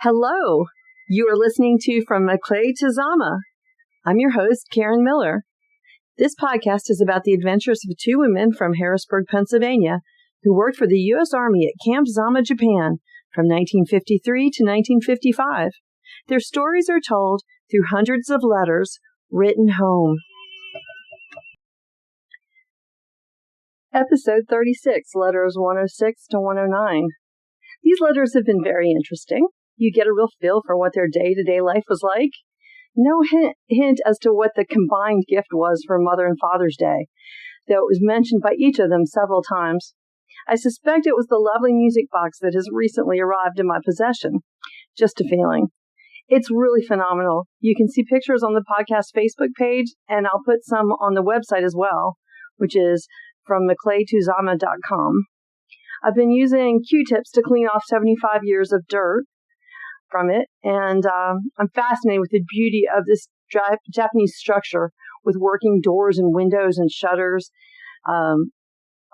Hello, you are listening to From Maclay to Zama. I'm your host, Karen Miller. This podcast is about the adventures of two women from Harrisburg, Pennsylvania, who worked for the U.S. Army at Camp Zama, Japan, from 1953 to 1955. Their stories are told through hundreds of letters written home. Episode 36, letters 106 to 109. These letters have been very interesting. You get a real feel for what their day-to-day life was like. No hint as to what the combined gift was for Mother and Father's Day, though it was mentioned by each of them several times. I suspect it was the lovely music box that has recently arrived in my possession. Just a feeling. It's really phenomenal. You can see pictures on the podcast Facebook page, and I'll put some on the website as well, which is from maclaytozama.com. I've been using Q-tips to clean off 75 years of dirt from it, and I'm fascinated with the beauty of this Japanese structure with working doors and windows and shutters. I'll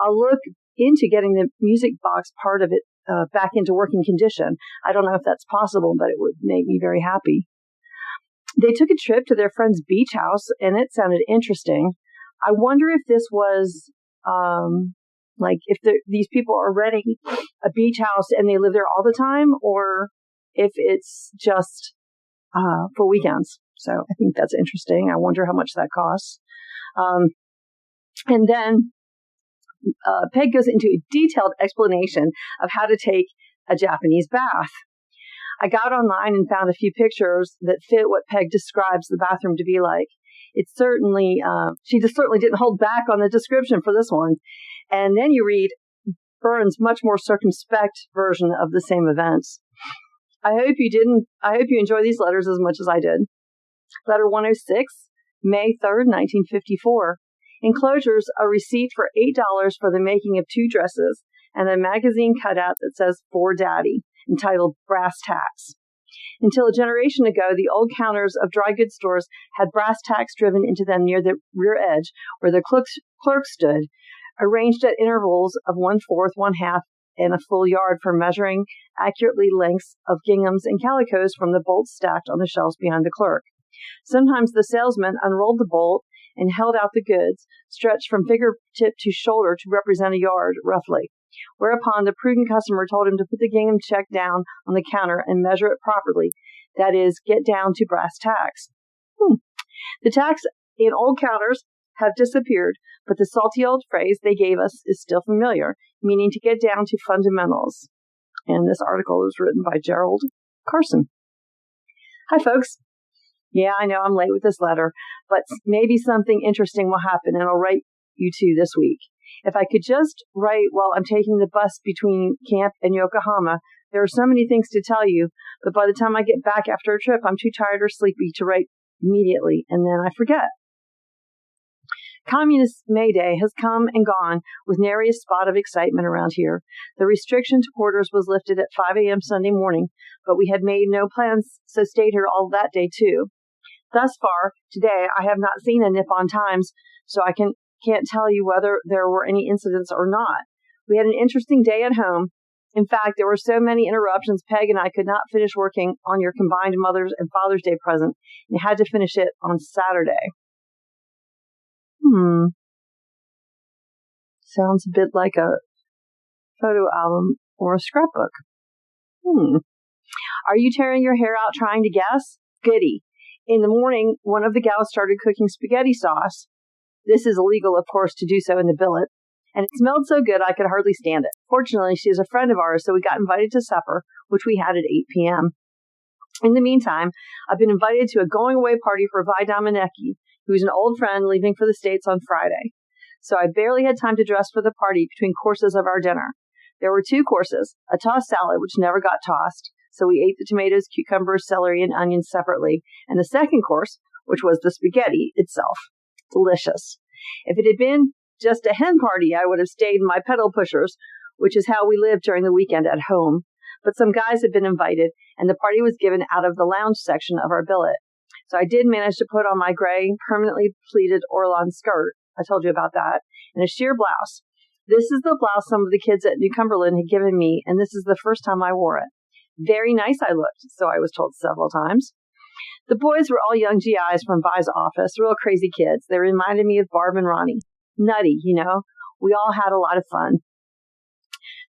look into getting the music box part of it back into working condition. I don't know if that's possible, but it would make me very happy. They took a trip to their friend's beach house, and it sounded interesting. I wonder if this was these people are renting a beach house and they live there all the time, or if it's just for weekends. So I think that's interesting. I wonder how much that costs. And then Peg goes into a detailed explanation of how to take a Japanese bath. I got online and found a few pictures that fit what Peg describes the bathroom to be like. It's certainly, she just certainly didn't hold back on the description for this one. And then you read Byrne's much more circumspect version of the same events. I hope you enjoy these letters as much as I did. Letter 106, May 3rd, 1954. Enclosures, a receipt for $8 for the making of 2 dresses and a magazine cutout that says For Daddy, entitled Brass Tacks. Until a generation ago, the old counters of dry goods stores had brass tacks driven into them near the rear edge where the clerk stood, arranged at intervals of 1/4, 1/2, and a full yard for measuring accurately lengths of ginghams and calicos from the bolts stacked on the shelves behind the clerk. Sometimes the salesman unrolled the bolt and held out the goods, stretched from fingertip to shoulder to represent a yard, roughly, whereupon the prudent customer told him to put the gingham check down on the counter and measure it properly, that is, get down to brass tacks. The tacks in old counters have disappeared, but the salty old phrase they gave us is still familiar, meaning to get down to fundamentals. And this article is written by Gerald Carson. Hi, folks. Yeah, I know I'm late with this letter, but maybe something interesting will happen, and I'll write you two this week. If I could just write while I'm taking the bus between camp and Yokohama, there are so many things to tell you, but by the time I get back after a trip, I'm too tired or sleepy to write immediately, and then I forget. Communist May Day has come and gone with nary a spot of excitement around here. The restriction to quarters was lifted at 5 a.m. Sunday morning, but we had made no plans, so stayed here all that day too. Thus far, today, I have not seen a Nippon Times, so I can't tell you whether there were any incidents or not. We had an interesting day at home. In fact, there were so many interruptions, Peg and I could not finish working on your combined Mother's and Father's Day present, and had to finish it on Saturday. Sounds a bit like a photo album or a scrapbook. Are you tearing your hair out trying to guess? Goody. In the morning, one of the gals started cooking spaghetti sauce. This is illegal, of course, to do so in the billet. And it smelled so good I could hardly stand it. Fortunately, she is a friend of ours, so we got invited to supper, which we had at 8 p.m. In the meantime, I've been invited to a going-away party for Vi Dominecki, who's an old friend leaving for the States on Friday. So I barely had time to dress for the party between courses of our dinner. There were 2 courses, a tossed salad, which never got tossed, so we ate the tomatoes, cucumbers, celery, and onions separately, and the second course, which was the spaghetti itself. Delicious. If it had been just a hen party, I would have stayed in my pedal pushers, which is how we lived during the weekend at home. But some guys had been invited, and the party was given out of the lounge section of our billet. So I did manage to put on my gray, permanently pleated Orlon skirt. I told you about that. And a sheer blouse. This is the blouse some of the kids at New Cumberland had given me, and this is the first time I wore it. Very nice I looked, so I was told several times. The boys were all young GIs from Vi's office, real crazy kids. They reminded me of Barb and Ronnie. Nutty, you know. We all had a lot of fun.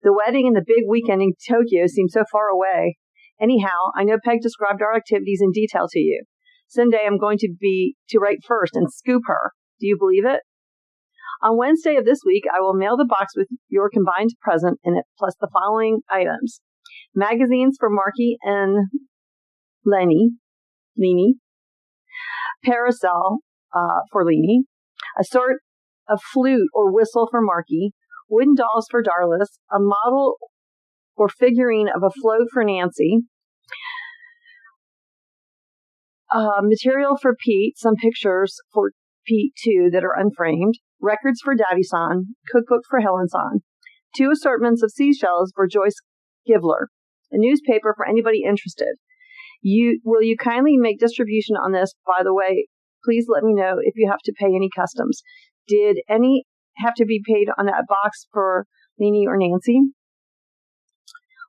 The wedding and the big weekend in Tokyo seemed so far away. Anyhow, I know Peg described our activities in detail to you. Someday I'm going to write first and scoop her. Do you believe it? On Wednesday of this week, I will mail the box with your combined present in it, plus the following items. Magazines for Marky and Lenny. Parasol for Lenny. A sort of flute or whistle for Marky. Wooden dolls for Darlis. A model or figurine of a float for Nancy. Material for Pete. Some pictures for Pete, too, that are unframed. Records for Daddy-san. Cookbook for Helen-san. 2 assortments of seashells for Joyce Givler. A newspaper for anybody interested. Will you kindly make distribution on this? By the way, please let me know if you have to pay any customs. Did any have to be paid on that box for Leanie or Nancy?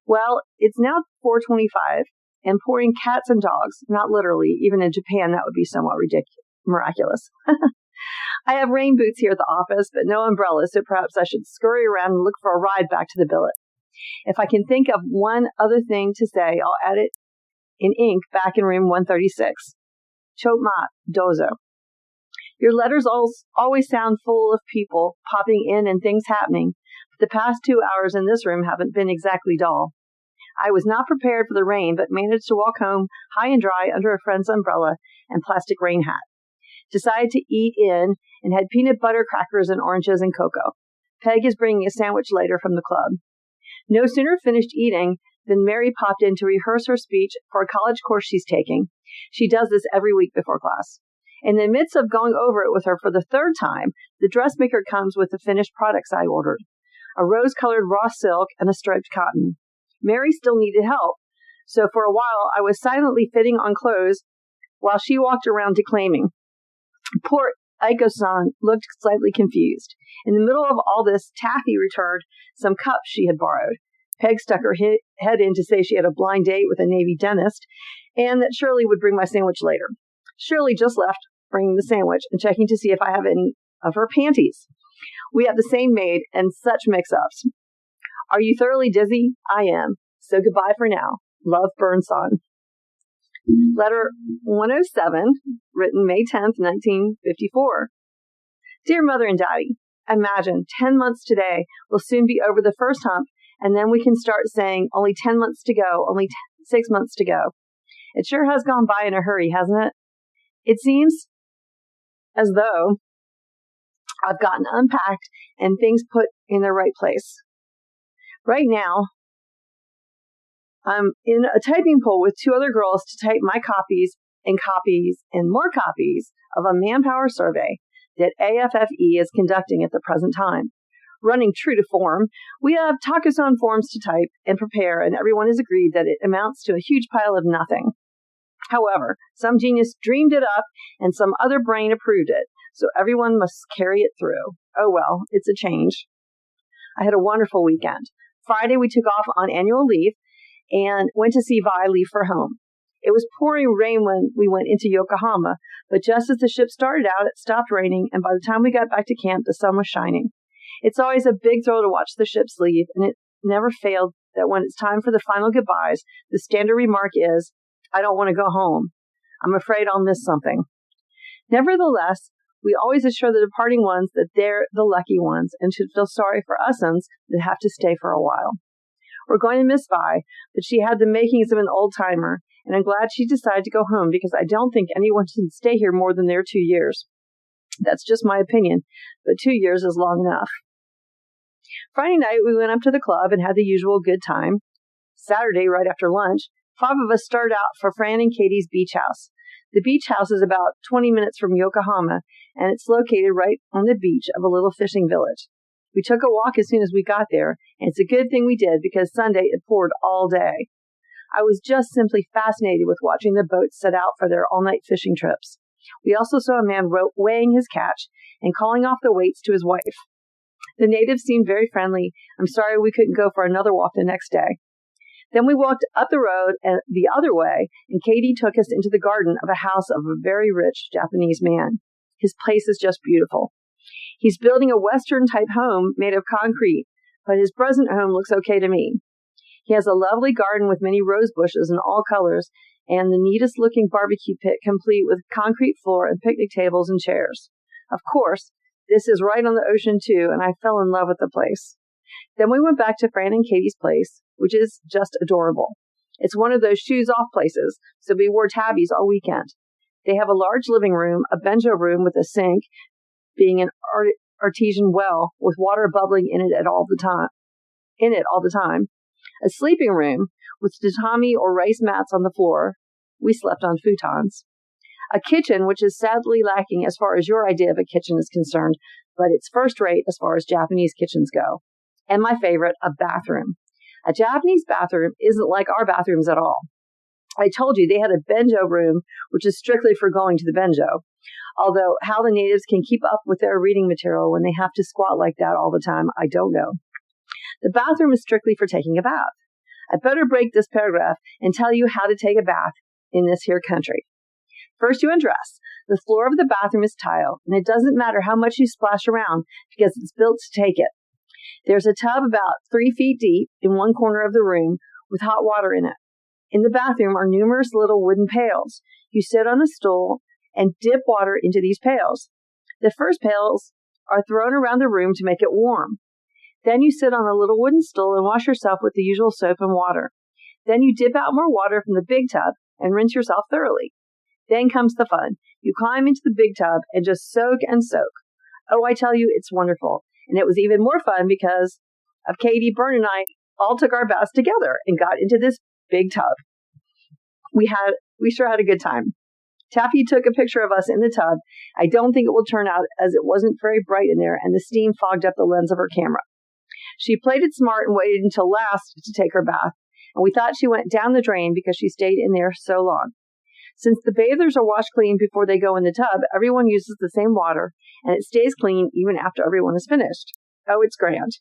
Well, it's now 4:25 and pouring cats and dogs, not literally, even in Japan, that would be somewhat miraculous. I have rain boots here at the office, but no umbrella, so perhaps I should scurry around and look for a ride back to the billet. If I can think of one other thing to say, I'll add it in ink back in room 136. Chotmat, dozo. Your letters always sound full of people popping in and things happening, but the past 2 hours in this room haven't been exactly dull. I was not prepared for the rain, but managed to walk home high and dry under a friend's umbrella and plastic rain hat. Decided to eat in and had peanut butter crackers and oranges and cocoa. Peg is bringing a sandwich later from the club. No sooner finished eating than Mary popped in to rehearse her speech for a college course she's taking. She does this every week before class. In the midst of going over it with her for the 3rd time, the dressmaker comes with the finished products I ordered. A rose-colored raw silk and a striped cotton. Mary still needed help, so for a while I was silently fitting on clothes while she walked around declaiming. Poor Aiko-san looked slightly confused. In the middle of all this, Taffy returned some cups she had borrowed. Peg stuck her head in to say she had a blind date with a Navy dentist and that Shirley would bring my sandwich later. Shirley just left, bringing the sandwich and checking to see if I have any of her panties. We have the same maid and such mix-ups. Are you thoroughly dizzy? I am. So goodbye for now. Love, Burnson. Letter 107, written May 10th, 1954. Dear Mother and Daddy, imagine 10 months today will soon be over the first hump, and then we can start saying only 10 months to go, only 6 months to go. It sure has gone by in a hurry, hasn't it? It seems as though I've gotten unpacked and things put in their right place. Right now, I'm in a typing pool with 2 other girls to type my copies and more copies of a manpower survey that AFFE is conducting at the present time. Running true to form, we have Takusan forms to type and prepare, and everyone has agreed that it amounts to a huge pile of nothing. However, some genius dreamed it up and some other brain approved it, so everyone must carry it through. Oh well, it's a change. I had a wonderful weekend. Friday, we took off on annual leave and went to see Vi leave for home. It was pouring rain when we went into Yokohama, but just as the ship started out, it stopped raining, and by the time we got back to camp, the sun was shining. It's always a big thrill to watch the ships leave, and it never failed that when it's time for the final goodbyes, the standard remark is, I don't want to go home. I'm afraid I'll miss something. Nevertheless, we always assure the departing ones that they're the lucky ones and should feel sorry for us-uns that have to stay for a while. We're going to miss Vi, but she had the makings of an old-timer, and I'm glad she decided to go home because I don't think anyone should stay here more than their 2 years. That's just my opinion, but 2 years is long enough. Friday night, we went up to the club and had the usual good time. Saturday, right after lunch, 5 of us started out for Fran and Katie's beach house. The beach house is about 20 minutes from Yokohama, and it's located right on the beach of a little fishing village. We took a walk as soon as we got there, and it's a good thing we did because Sunday it poured all day. I was just simply fascinated with watching the boats set out for their all-night fishing trips. We also saw a man weighing his catch and calling off the weights to his wife. The natives seemed very friendly. I'm sorry we couldn't go for another walk the next day. Then we walked up the road and the other way, and Katie took us into the garden of a house of a very rich Japanese man. His place is just beautiful. He's building a Western-type home made of concrete, but his present home looks okay to me. He has a lovely garden with many rose bushes in all colors, and the neatest-looking barbecue pit complete with concrete floor and picnic tables and chairs. Of course, this is right on the ocean, too, and I fell in love with the place. Then we went back to Fran and Katie's place, which is just adorable. It's one of those shoes-off places, so we wore tabbies all weekend. They have a large living room, a benjo room with a sink, being an artesian well with water bubbling in it all the time, a sleeping room with tatami or rice mats on the floor. We slept on futons. A kitchen, which is sadly lacking as far as your idea of a kitchen is concerned, but it's first rate as far as Japanese kitchens go. And my favorite, a bathroom. A Japanese bathroom isn't like our bathrooms at all. I told you they had a benjo room, which is strictly for going to the benjo. Although how the natives can keep up with their reading material when they have to squat like that all the time, I don't know. The bathroom is strictly for taking a bath. I better break this paragraph and tell you how to take a bath in this here country. First, you undress. The floor of the bathroom is tile, and it doesn't matter how much you splash around because it's built to take it. There's a tub about 3 feet deep in one corner of the room with hot water in it. In the bathroom are numerous little wooden pails. You sit on a stool and dip water into these pails. The first pails are thrown around the room to make it warm. Then you sit on a little wooden stool and wash yourself with the usual soap and water. Then you dip out more water from the big tub and rinse yourself thoroughly. Then comes the fun. You climb into the big tub and just soak and soak. Oh, I tell you, it's wonderful. And it was even more fun because of Katie, Bern, and I all took our baths together and got into this big tub. We sure had a good time. Taffy took a picture of us in the tub. I don't think it will turn out as it wasn't very bright in there and the steam fogged up the lens of her camera. She played it smart and waited until last to take her bath, and we thought she went down the drain because she stayed in there so long. Since the bathers are washed clean before they go in the tub, everyone uses the same water, and it stays clean even after everyone is finished. Oh, it's grand.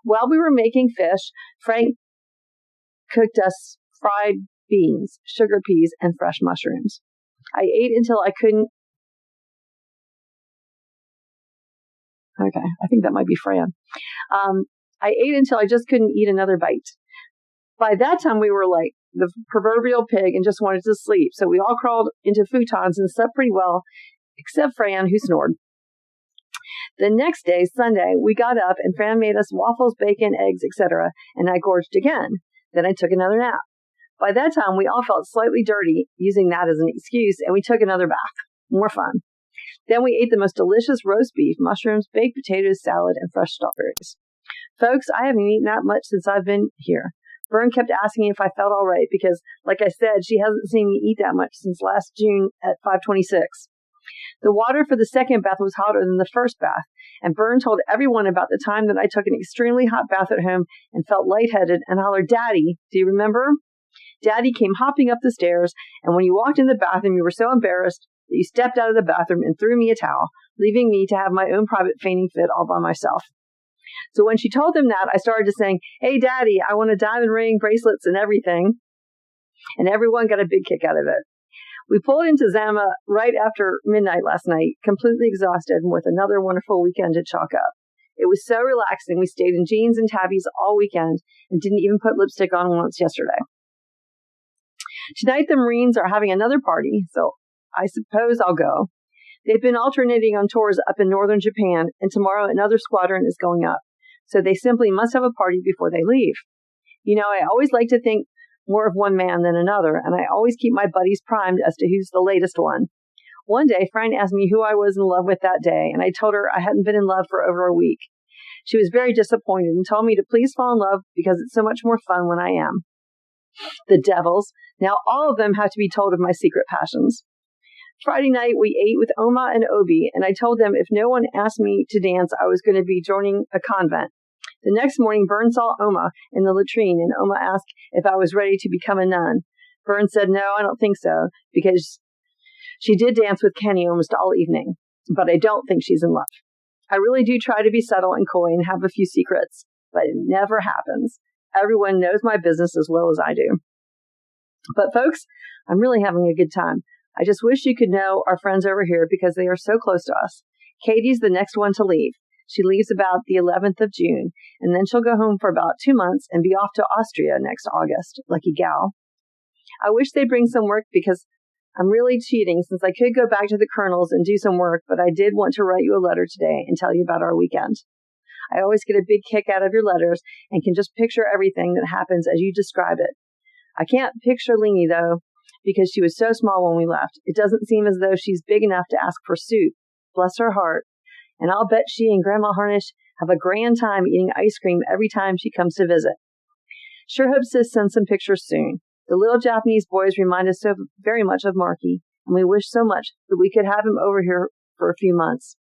While we were making fish, Frank cooked us fried beans, sugar peas, and fresh mushrooms. I ate until I couldn't. Okay, I think that might be Fran. I ate until I just couldn't eat another bite. By that time, we were like the proverbial pig and just wanted to sleep. So we all crawled into futons and slept pretty well, except Fran, who snored. The next day, Sunday, we got up and Fran made us waffles, bacon, eggs, etc., and I gorged again. Then I took another nap. By that time, we all felt slightly dirty, using that as an excuse, and we took another bath. More fun. Then we ate the most delicious roast beef, mushrooms, baked potatoes, salad, and fresh strawberries. Folks, I haven't eaten that much since I've been here. Vern kept asking me if I felt all right because, like I said, she hasn't seen me eat that much since last June at 5:26. The water for the second bath was hotter than the first bath, and Vern told everyone about the time that I took an extremely hot bath at home and felt lightheaded and hollered, "Daddy, do you remember?" Daddy came hopping up the stairs, and when you walked in the bathroom, you were so embarrassed that you stepped out of the bathroom and threw me a towel, leaving me to have my own private fainting fit all by myself. So when she told him that, I started to sing, "Hey, Daddy, I want a diamond ring, bracelets, and everything." And everyone got a big kick out of it. We pulled into Zama right after midnight last night, completely exhausted and with another wonderful weekend to chalk up. It was so relaxing. We stayed in jeans and tabbies all weekend and didn't even put lipstick on once yesterday. Tonight, the Marines are having another party, so I suppose I'll go. They've been alternating on tours up in northern Japan, and tomorrow another squadron is going up. So they simply must have a party before they leave. You know, I always like to think more of one man than another, and I always keep my buddies primed as to who's the latest one. One day, Fran asked me who I was in love with that day, and I told her I hadn't been in love for over a week. She was very disappointed and told me to please fall in love because it's so much more fun when I am. The devils. Now all of them have to be told of my secret passions. Friday night, we ate with Oma and Obi, and I told them if no one asked me to dance, I was going to be joining a convent. The next morning, Vern saw Oma in the latrine, and Oma asked if I was ready to become a nun. Vern said, "No, I don't think so," because she did dance with Kenny almost all evening, but I don't think she's in love. I really do try to be subtle and coy and have a few secrets, but it never happens. Everyone knows my business as well as I do. But folks, I'm really having a good time. I just wish you could know our friends over here because they are so close to us. Katie's the next one to leave. She leaves about the 11th of June, and then she'll go home for about 2 months and be off to Austria next August. Lucky gal. I wish they'd bring some work because I'm really cheating since I could go back to the Colonels and do some work, but I did want to write you a letter today and tell you about our weekend. I always get a big kick out of your letters and can just picture everything that happens as you describe it. I can't picture Leanie, though, because she was so small when we left. It doesn't seem as though she's big enough to ask for soup. Bless her heart. And I'll bet she and Grandma Harnish have a grand time eating ice cream every time she comes to visit. Sure hope Sis sends some pictures soon. The little Japanese boys remind us so very much of Marky, and we wish so much that we could have him over here for a few months.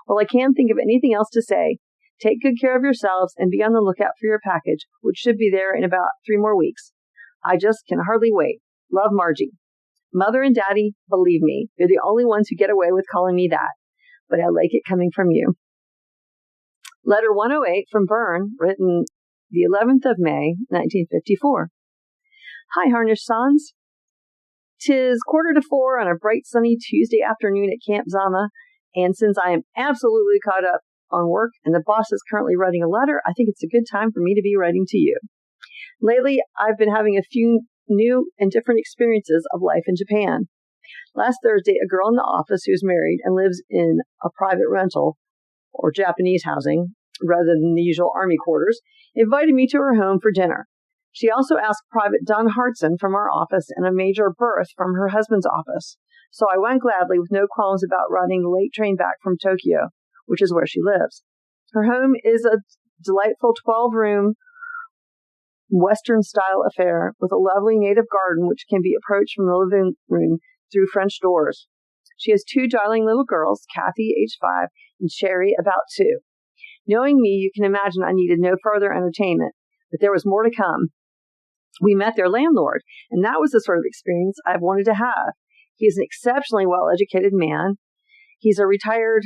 Well, I can't think of anything else to say. Take good care of yourselves and be on the lookout for your package, which should be there in about 3 more weeks. I just can hardly wait. Love, Margie. Mother and Daddy, believe me, you're the only ones who get away with calling me that, but I like it coming from you. Letter 108 from Bern, written the 11th of May, 1954. Hi, Harnish Sons. 'Tis 3:45 on a bright sunny Tuesday afternoon at Camp Zama, and since I am absolutely caught up on work and the boss is currently writing a letter, I think it's a good time for me to be writing to you. Lately, I've been having a few new and different experiences of life in Japan. Last Thursday, a girl in the office who's married and lives in a private rental or Japanese housing rather than the usual army quarters invited me to her home for dinner. She also asked Private Don Hartson from our office and a Major Berth from her husband's office. So I went gladly with no qualms about riding the late train back from Tokyo, which is where she lives. Her home is a delightful 12-room Western-style affair with a lovely native garden which can be approached from the living room through French doors. She has 2 darling little girls, Kathy, age 5, and Sherry, about 2. Knowing me, you can imagine I needed no further entertainment, but there was more to come. We met their landlord, and that was the sort of experience I've wanted to have. He is an exceptionally well-educated man. He's a retired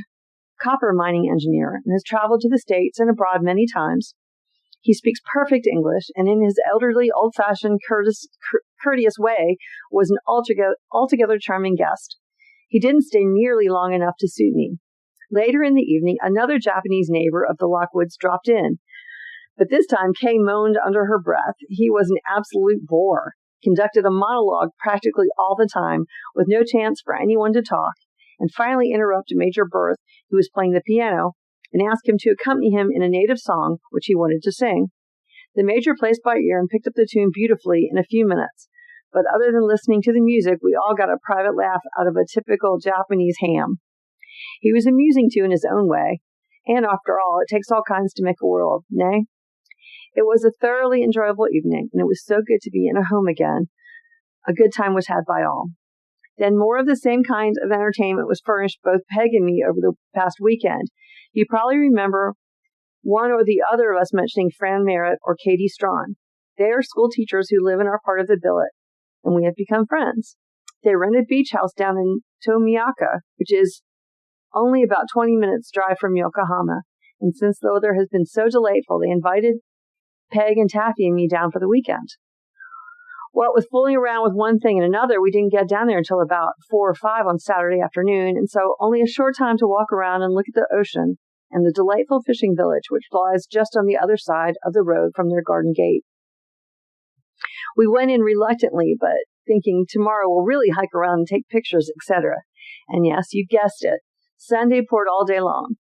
copper mining engineer and has traveled to the States and abroad many times. He speaks perfect English, and in his elderly, old-fashioned, courteous way, was an altogether charming guest. He didn't stay nearly long enough to suit me. Later in the evening, another Japanese neighbor of the Lockwoods dropped in. But this time, Kay moaned under her breath. He was an absolute bore, conducted a monologue practically all the time, with no chance for anyone to talk, and finally interrupted Major Berth, who was playing the piano, and asked him to accompany him in a native song, which he wanted to sing. The Major placed by ear and picked up the tune beautifully in a few minutes, but other than listening to the music, we all got a private laugh out of a typical Japanese ham. He was amusing too in his own way, and after all, it takes all kinds to make a world, nay? It was a thoroughly enjoyable evening, and it was so good to be in a home again. A good time was had by all. Then more of the same kind of entertainment was furnished both Peg and me over the past weekend. You probably remember one or the other of us mentioning Fran Merritt or Katie Strawn. They are school teachers who live in our part of the billet, and we have become friends. They rent a beach house down in Tomiyaka, which is only about 20 minutes drive from Yokohama, and since the weather has been so delightful, they invited Peg and Taffy and me down for the weekend. Well, with fooling around with one thing and another, we didn't get down there until about 4 or 5 on Saturday afternoon, and so only a short time to walk around and look at the ocean and the delightful fishing village, which lies just on the other side of the road from their garden gate. We went in reluctantly, but thinking tomorrow we'll really hike around and take pictures, etc. And yes, you guessed it, Sunday poured all day long.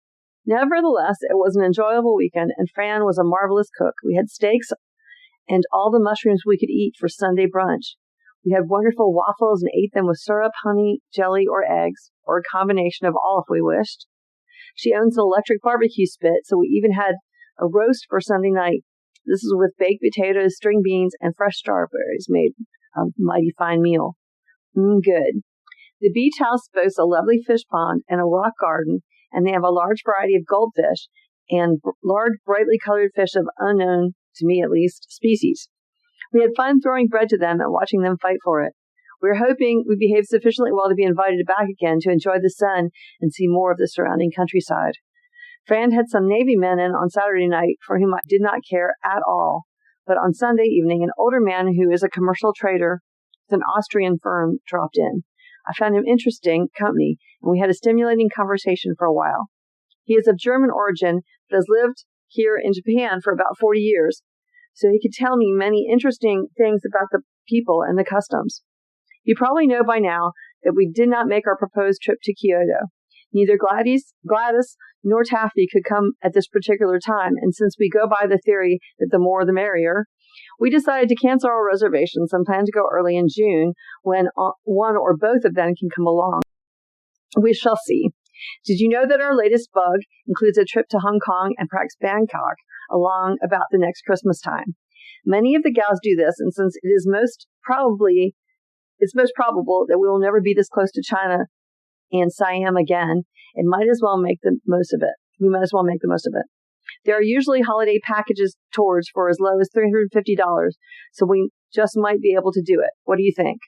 Nevertheless, it was an enjoyable weekend, and Fran was a marvelous cook. We had steaks and all the mushrooms we could eat for Sunday brunch. We had wonderful waffles and ate them with syrup, honey, jelly, or eggs, or a combination of all if we wished. She owns an electric barbecue spit, so we even had a roast for Sunday night. This is with baked potatoes, string beans, and fresh strawberries, made a mighty fine meal. Good. The beach house boasts a lovely fish pond and a rock garden, and they have a large variety of goldfish and large, brightly colored fish of unknown, to me at least, species. We had fun throwing bread to them and watching them fight for it. We were hoping we behaved sufficiently well to be invited back again to enjoy the sun and see more of the surrounding countryside. Fran had some Navy men in on Saturday night for whom I did not care at all. but on Sunday evening, an older man who is a commercial trader with an Austrian firm dropped in. I found him interesting company, and we had a stimulating conversation for a while. He is of German origin, but has lived here in Japan for about 40 years, so he could tell me many interesting things about the people and the customs. You probably know by now that we did not make our proposed trip to Kyoto. Neither Gladys nor Taffy could come at this particular time, and since we go by the theory that the more the merrier, we decided to cancel our reservations and plan to go early in June when one or both of them can come along. We shall see. Did you know that our latest bug includes a trip to Hong Kong and perhaps Bangkok along about the next Christmas time? Many of the gals do this, and since it's most probable that we will never be this close to China and Siam again, we might as well make the most of it. There are usually holiday packages tours for as low as $350, so we just might be able to do it. What do you think?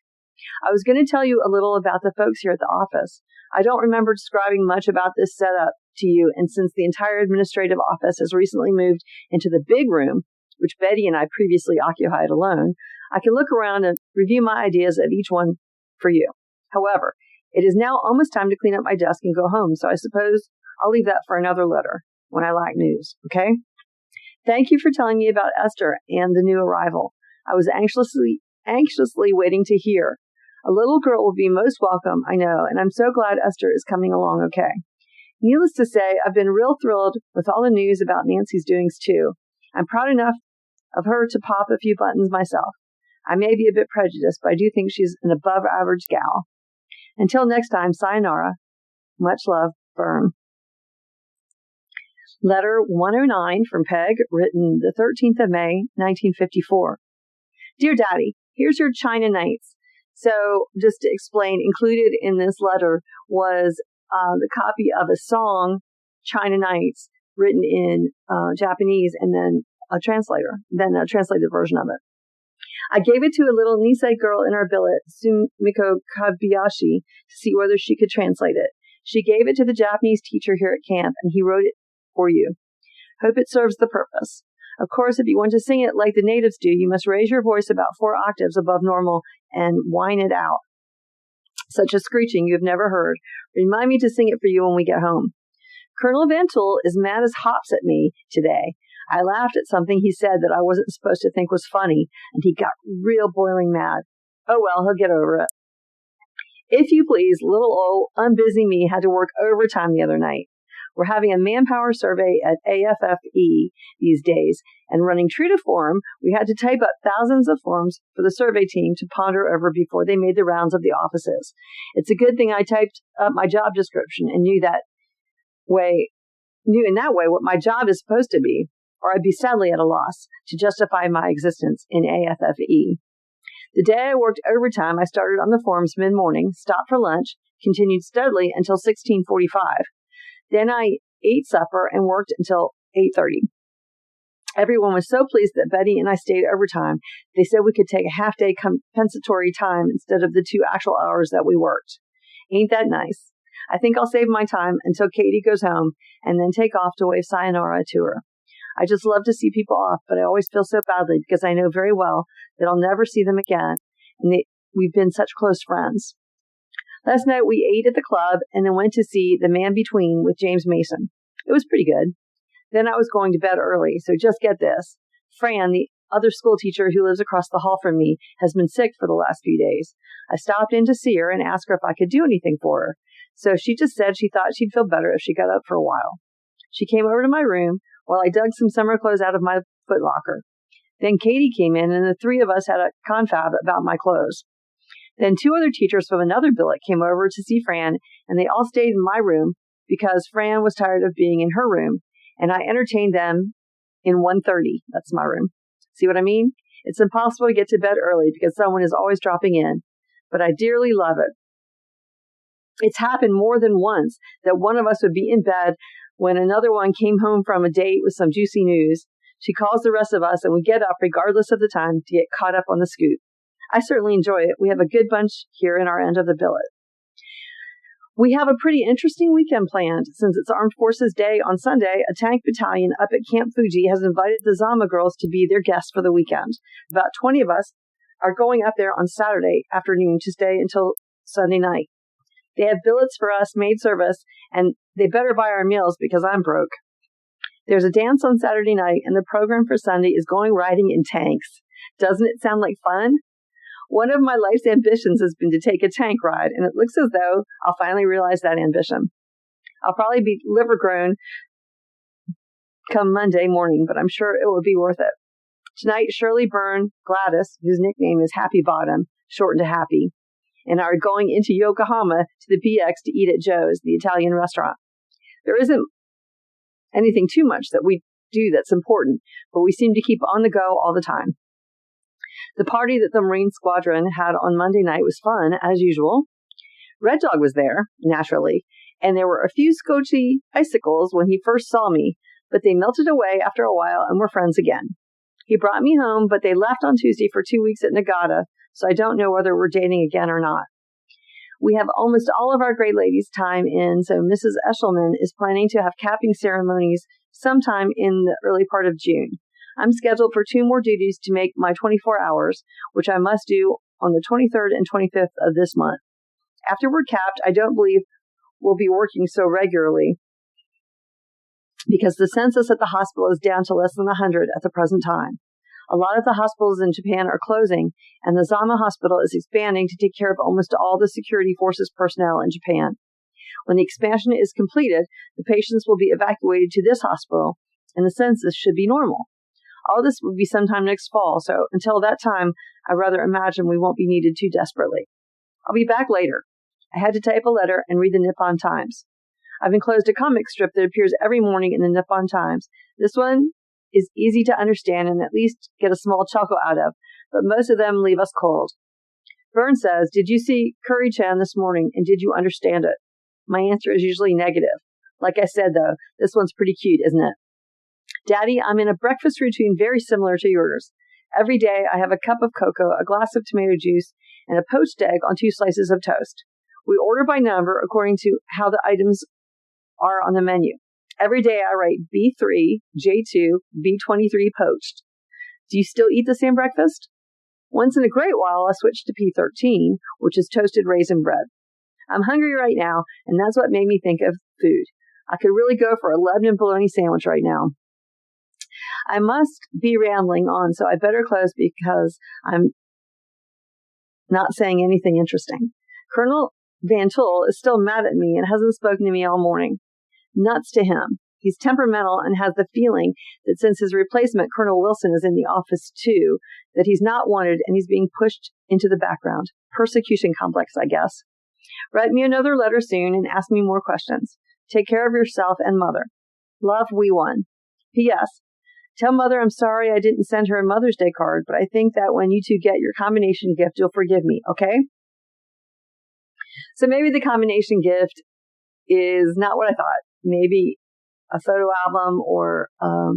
I was going to tell you a little about the folks here at the office. I don't remember describing much about this setup to you, and since the entire administrative office has recently moved into the big room, which Betty and I previously occupied alone, I can look around and review my ideas of each one for you. However, it is now almost time to clean up my desk and go home, so I suppose I'll leave that for another letter when I lack news, okay? Thank you for telling me about Esther and the new arrival. I was anxiously waiting to hear. A little girl will be most welcome, I know, and I'm so glad Esther is coming along okay. Needless to say, I've been real thrilled with all the news about Nancy's doings, too. I'm proud enough of her to pop a few buttons myself. I may be a bit prejudiced, but I do think she's an above-average gal. Until next time, sayonara. Much love, Fern. Letter 109 from Peg, written the 13th of May, 1954. Dear Daddy, here's your China Nights. So, just to explain, included in this letter was the copy of a song, China Nights, written in Japanese, and then a translated version of it. I gave it to a little Nisei girl in our billet, Sumiko Kabayashi, to see whether she could translate it. She gave it to the Japanese teacher here at camp, and he wrote it for you. Hope it serves the purpose. Of course, if you want to sing it like the natives do, you must raise your voice about 4 octaves above normal and whine it out. Such a screeching you have never heard. Remind me to sing it for you when we get home. Colonel Van Tool is mad as hops at me today. I laughed at something he said that I wasn't supposed to think was funny, and he got real boiling mad. Oh well, he'll get over it. If you please, little old unbusy me had to work overtime the other night. We're having a manpower survey at AFFE these days, and running true to form, we had to type up thousands of forms for the survey team to ponder over before they made the rounds of the offices. It's a good thing I typed up my job description and knew in that way what my job is supposed to be, or I'd be sadly at a loss to justify my existence in AFFE. The day I worked overtime, I started on the forms mid-morning, stopped for lunch, continued steadily until 16:45. Then I ate supper and worked until 8:30. Everyone was so pleased that Betty and I stayed overtime. They said we could take a half-day compensatory time instead of the 2 actual hours that we worked. Ain't that nice? I think I'll save my time until Katie goes home and then take off to wave sayonara to her. I just love to see people off, but I always feel so badly because I know very well that I'll never see them again, and we've been such close friends. Last night we ate at the club and then went to see The Man Between with James Mason. It was pretty good. Then I was going to bed early, so just get this. Fran, the other school teacher who lives across the hall from me, has been sick for the last few days. I stopped in to see her and asked her if I could do anything for her. So she just said she thought she'd feel better if she got up for a while. She came over to my room while I dug some summer clothes out of my footlocker. Then Katie came in, and the 3 of us had a confab about my clothes. Then 2 other teachers from another billet came over to see Fran, and they all stayed in my room because Fran was tired of being in her room, and I entertained them in 1:30. That's my room. See what I mean? It's impossible to get to bed early because someone is always dropping in, but I dearly love it. It's happened more than once that one of us would be in bed when another one came home from a date with some juicy news. She calls the rest of us, and we get up regardless of the time to get caught up on the scoop. I certainly enjoy it. We have a good bunch here in our end of the billet. We have a pretty interesting weekend planned. Since it's Armed Forces Day on Sunday, a tank battalion up at Camp Fuji has invited the Zama girls to be their guests for the weekend. About 20 of us are going up there on Saturday afternoon to stay until Sunday night. They have billets for us, maid service, and they better buy our meals because I'm broke. There's a dance on Saturday night, and the program for Sunday is going riding in tanks. Doesn't it sound like fun? One of my life's ambitions has been to take a tank ride, and it looks as though I'll finally realize that ambition. I'll probably be liver grown come Monday morning, but I'm sure it will be worth it. Tonight, Shirley Byrne Gladys, whose nickname is Happy Bottom, shortened to Happy, and are going into Yokohama to the BX to eat at Joe's, the Italian restaurant. There isn't anything too much that we do that's important, but we seem to keep on the go all the time. The party that the Marine Squadron had on Monday night was fun, as usual. Red Dog was there, naturally, and there were a few scotchy icicles when he first saw me, but they melted away after a while and were friends again. He brought me home, but they left on Tuesday for 2 weeks at Nagata, so I don't know whether we're dating again or not. We have almost all of our great ladies' time in, so Mrs. Eshelman is planning to have capping ceremonies sometime in the early part of June. I'm scheduled for 2 more duties to make my 24 hours, which I must do on the 23rd and 25th of this month. After we're capped, I don't believe we'll be working so regularly because the census at the hospital is down to less than 100 at the present time. A lot of the hospitals in Japan are closing, and the Zama Hospital is expanding to take care of almost all the security forces personnel in Japan. When the expansion is completed, the patients will be evacuated to this hospital, and the census should be normal. All this will be sometime next fall, so until that time, I rather imagine we won't be needed too desperately. I'll be back later. I had to type a letter and read the Nippon Times. I've enclosed a comic strip that appears every morning in the Nippon Times. This one is easy to understand and at least get a small chuckle out of, but most of them leave us cold. Vern says, "Did you see Curry-chan this morning, and did you understand it?" My answer is usually negative. Like I said, though, this one's pretty cute, isn't it? Daddy, I'm in a breakfast routine very similar to yours. Every day I have a cup of cocoa, a glass of tomato juice, and a poached egg on 2 slices of toast. We order by number according to how the items are on the menu. Every day I write B3, J2, B23 poached. Do you still eat the same breakfast? Once in a great while, I switch to P13, which is toasted raisin bread. I'm hungry right now, and that's what made me think of food. I could really go for a Lebanon bologna sandwich right now. I must be rambling on, so I better close because I'm not saying anything interesting. Colonel Van Tull is still mad at me and hasn't spoken to me all morning. Nuts to him. He's temperamental and has the feeling that since his replacement, Colonel Wilson, is in the office too, that he's not wanted and he's being pushed into the background. Persecution complex, I guess. Write me another letter soon and ask me more questions. Take care of yourself and Mother. Love, Wee One. P.S. Tell Mother I'm sorry I didn't send her a Mother's Day card, but I think that when you two get your combination gift, you'll forgive me, okay? So maybe the combination gift is not what I thought. Maybe a photo album or a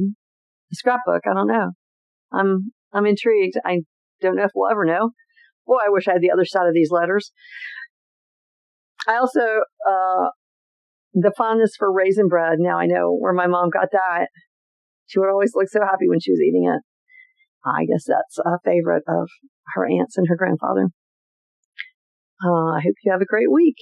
scrapbook. I don't know. I'm intrigued. I don't know if we'll ever know. Boy, I wish I had the other side of these letters. I also, the fondness for raisin bread. Now I know where my mom got that. She would always look so happy when she was eating it. I guess that's a favorite of her aunts and her grandfather. I hope you have a great week.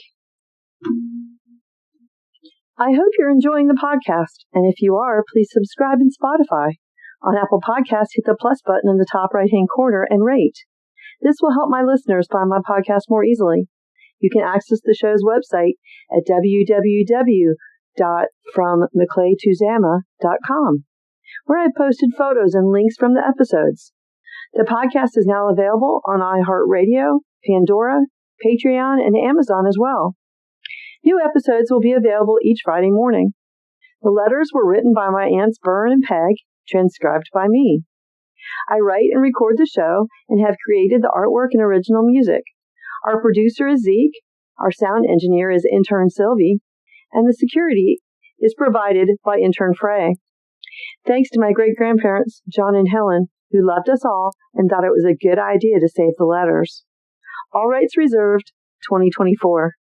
I hope you're enjoying the podcast, and if you are, please subscribe in Spotify. On Apple Podcasts, hit the plus button in the top right-hand corner and rate. This will help my listeners find my podcast more easily. You can access the show's website at www.FromMcClayToZama.com, where I've posted photos and links from the episodes. The podcast is now available on iHeartRadio, Pandora, Patreon, and Amazon as well. New episodes will be available each Friday morning. The letters were written by my aunts Vern and Peg, transcribed by me. I write and record the show and have created the artwork and original music. Our producer is Zeke, our sound engineer is intern Sylvie, and the security is provided by intern Frey. Thanks to my great-grandparents, John and Helen, who loved us all and thought it was a good idea to save the letters. All rights reserved, 2024.